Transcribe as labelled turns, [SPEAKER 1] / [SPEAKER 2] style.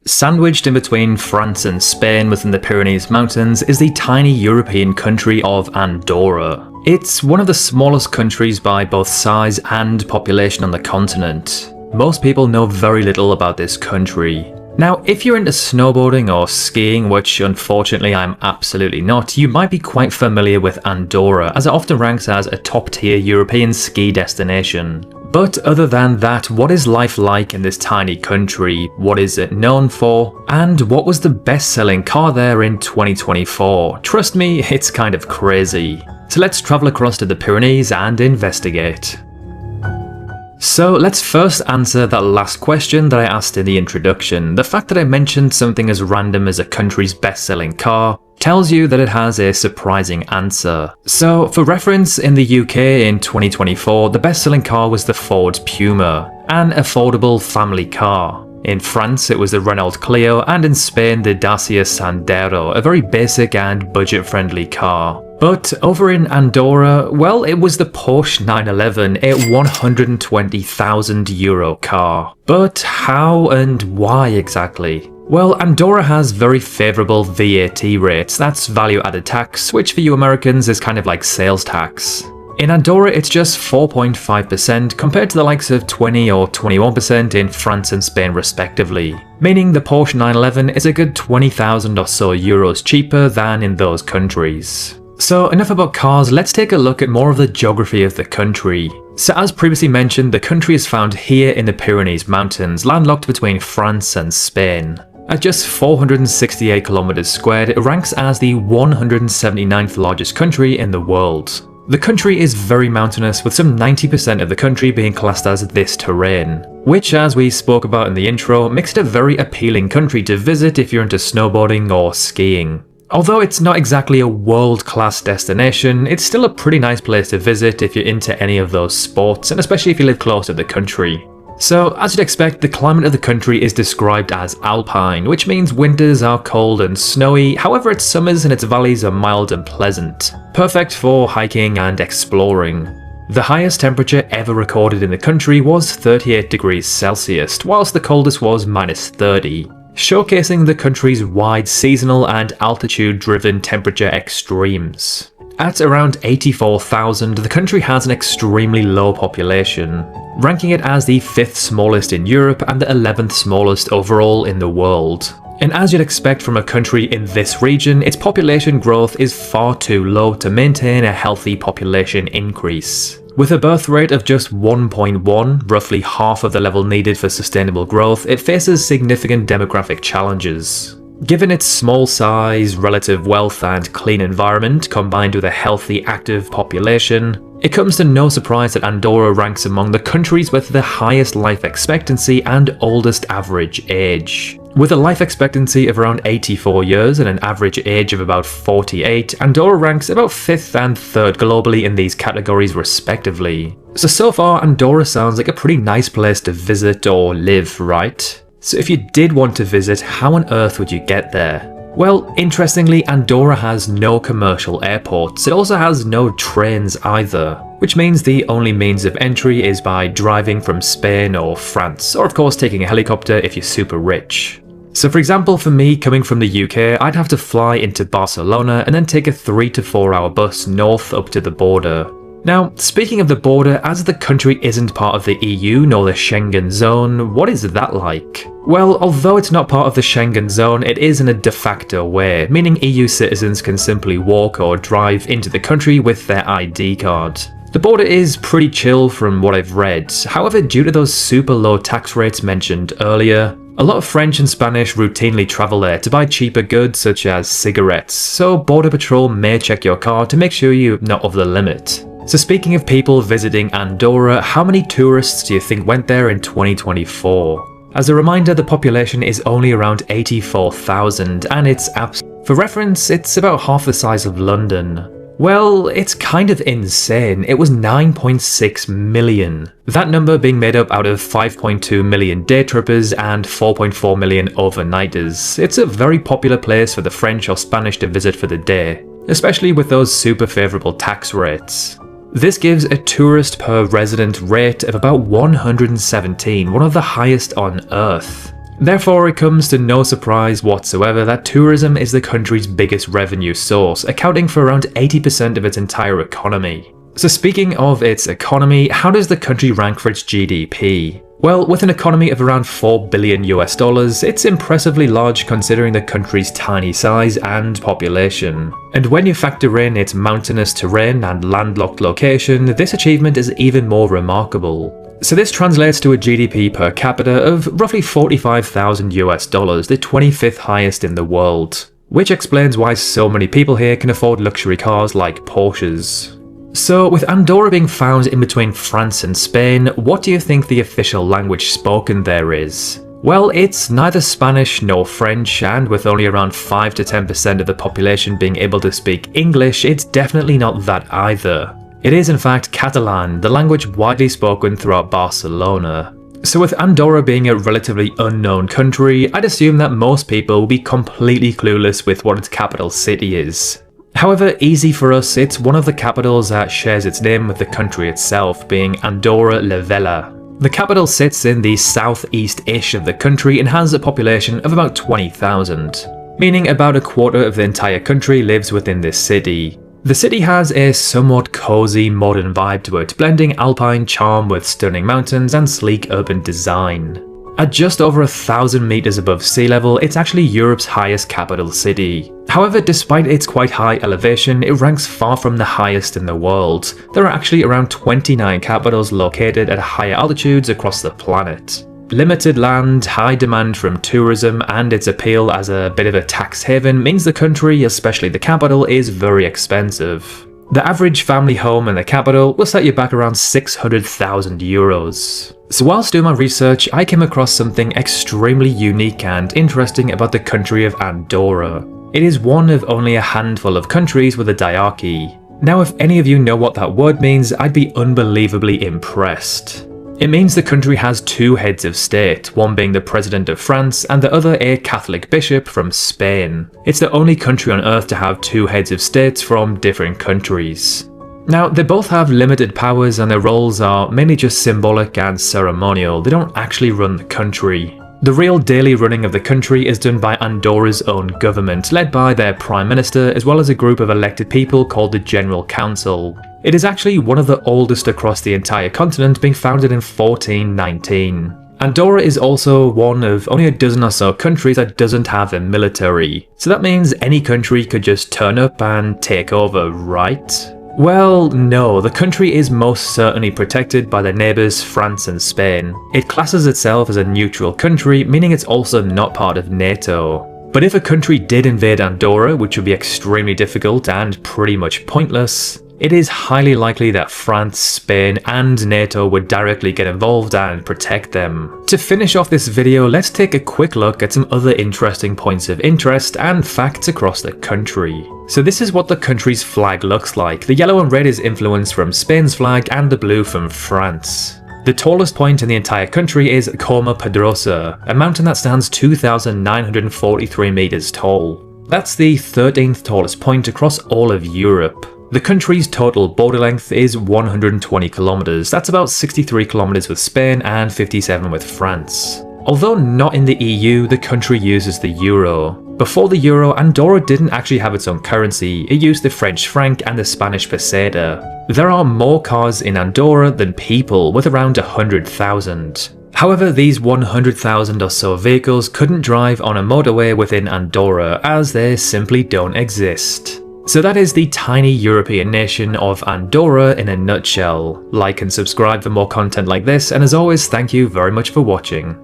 [SPEAKER 1] Sandwiched in between France and Spain within the Pyrenees Mountains is the tiny European country of Andorra. It's one of the smallest countries by both size and population on the continent. Most people know very little about this country. Now, if you're into snowboarding or skiing, which unfortunately I'm absolutely not, you might be quite familiar with Andorra, as it often ranks as a top-tier European ski destination. But other than that, what is life like in this tiny country? What is it known for? And what was the best-selling car there in 2024? Trust me, it's kind of crazy. So let's travel across to the Pyrenees and investigate. So let's first answer that last question that I asked in the introduction. The fact that I mentioned something as random as a country's best-selling car tells you that it has a surprising answer. So for reference, in the UK in 2024, the best-selling car was the Ford Puma, an affordable family car. In France, it was the Renault Clio, and in Spain, the Dacia Sandero, a very basic and budget-friendly car. But over in Andorra, well, it was the Porsche 911, a €120,000 car. But how and why exactly? Well, Andorra has very favourable VAT rates, that's value added tax, which for you Americans is kind of like sales tax. In Andorra, it's just 4.5% compared to the likes of 20 or 21% in France and Spain respectively, meaning the Porsche 911 is a good 20,000 or so euros cheaper than in those countries. So enough about cars, let's take a look at more of the geography of the country. So as previously mentioned, the country is found here in the Pyrenees Mountains, landlocked between France and Spain. At just 468 kilometers squared, it ranks as the 179th largest country in the world. The country is very mountainous, with some 90% of the country being classed as this terrain, which, as we spoke about in the intro, makes it a very appealing country to visit if you're into snowboarding or skiing. Although it's not exactly a world-class destination, it's still a pretty nice place to visit if you're into any of those sports, and especially if you live close to the country. So, as you'd expect, the climate of the country is described as alpine, which means winters are cold and snowy, however its summers and its valleys are mild and pleasant, perfect for hiking and exploring. The highest temperature ever recorded in the country was 38 degrees Celsius, whilst the coldest was -30. Showcasing the country's wide seasonal and altitude-driven temperature extremes. At around 84,000, the country has an extremely low population, ranking it as the 5th smallest in Europe and the 11th smallest overall in the world. And as you'd expect from a country in this region, its population growth is far too low to maintain a healthy population increase. With a birth rate of just 1.1, roughly half of the level needed for sustainable growth, it faces significant demographic challenges. Given its small size, relative wealth and clean environment, combined with a healthy, active population, it comes to no surprise that Andorra ranks among the countries with the highest life expectancy and oldest average age. With a life expectancy of around 84 years and an average age of about 48, Andorra ranks about 5th and 3rd globally in these categories respectively. So far, Andorra sounds like a pretty nice place to visit or live, right? So if you did want to visit, how on earth would you get there? Well, interestingly, Andorra has no commercial airports. It also has no trains either, which means the only means of entry is by driving from Spain or France, or of course taking a helicopter if you're super rich. So for example, for me, coming from the UK, I'd have to fly into Barcelona and then take a 3 to 4 hour bus north up to the border. Now, speaking of the border, as the country isn't part of the EU nor the Schengen zone, what is that like? Well, although it's not part of the Schengen zone, it is in a de facto way, meaning EU citizens can simply walk or drive into the country with their ID card. The border is pretty chill from what I've read, however, due to those super low tax rates mentioned earlier, a lot of French and Spanish routinely travel there to buy cheaper goods such as cigarettes, so Border Patrol may check your car to make sure you're not over the limit. So speaking of people visiting Andorra, how many tourists do you think went there in 2024? As a reminder, the population is only around 84,000 and it's for reference, it's about half the size of London. Well, it's kind of insane. It was 9.6 million. That number being made up out of 5.2 million day trippers and 4.4 million overnighters. It's a very popular place for the French or Spanish to visit for the day, especially with those super favourable tax rates. This gives a tourist per resident rate of about 117, one of the highest on Earth. Therefore, it comes to no surprise whatsoever that tourism is the country's biggest revenue source, accounting for around 80% of its entire economy. So speaking of its economy, how does the country rank for its GDP? Well, with an economy of around $4 billion US, it's impressively large considering the country's tiny size and population. And when you factor in its mountainous terrain and landlocked location, this achievement is even more remarkable. So this translates to a GDP per capita of roughly $45,000 US, the 25th highest in the world, which explains why so many people here can afford luxury cars like Porsches. So with Andorra being found in between France and Spain, what do you think the official language spoken there is? Well, it's neither Spanish nor French, and with only around 5 to 10% of the population being able to speak English, it's definitely not that either. It is in fact Catalan, the language widely spoken throughout Barcelona. So with Andorra being a relatively unknown country, I'd assume that most people will be completely clueless with what its capital city is. However, easy for us, it's one of the capitals that shares its name with the country itself, being Andorra la Vella. The capital sits in the southeast-ish of the country and has a population of about 20,000, meaning about a quarter of the entire country lives within this city. The city has a somewhat cozy modern vibe to it, blending alpine charm with stunning mountains and sleek urban design. At just over 1,000 meters above sea level, it's actually Europe's highest capital city. However, despite its quite high elevation, it ranks far from the highest in the world. There are actually around 29 capitals located at higher altitudes across the planet. Limited land, high demand from tourism, and its appeal as a bit of a tax haven means the country, especially the capital, is very expensive. The average family home in the capital will set you back around 600,000 euros. So whilst doing my research, I came across something extremely unique and interesting about the country of Andorra. It is one of only a handful of countries with a diarchy. Now if any of you know what that word means, I'd be unbelievably impressed. It means the country has two heads of state, one being the President of France and the other a Catholic bishop from Spain. It's the only country on earth to have two heads of states from different countries. Now, they both have limited powers and their roles are mainly just symbolic and ceremonial. They don't actually run the country. The real daily running of the country is done by Andorra's own government, led by their Prime Minister as well as a group of elected people called the General Council. It is actually one of the oldest across the entire continent, being founded in 1419. Andorra is also one of only a dozen or so countries that doesn't have a military. So that means any country could just turn up and take over, right? Well, no, the country is most certainly protected by their neighbours France and Spain. It classes itself as a neutral country, meaning it's also not part of NATO. But if a country did invade Andorra, which would be extremely difficult and pretty much pointless, it is highly likely that France, Spain and NATO would directly get involved and protect them. To finish off this video, let's take a quick look at some other interesting points of interest and facts across the country. So this is what the country's flag looks like. The yellow and red is influenced from Spain's flag and the blue from France. The tallest point in the entire country is Coma Pedrosa, a mountain that stands 2,943 meters tall. That's the 13th tallest point across all of Europe. The country's total border length is 120 kilometers. That's about 63 kilometers with Spain and 57 with France. Although not in the EU, the country uses the euro. Before the euro, Andorra didn't actually have its own currency. It used the French franc and the Spanish peseta. There are more cars in Andorra than people, with around 100,000. However, these 100,000 or so vehicles couldn't drive on a motorway within Andorra, as they simply don't exist. So that is the tiny European nation of Andorra in a nutshell. Like and subscribe for more content like this, and as always, thank you very much for watching.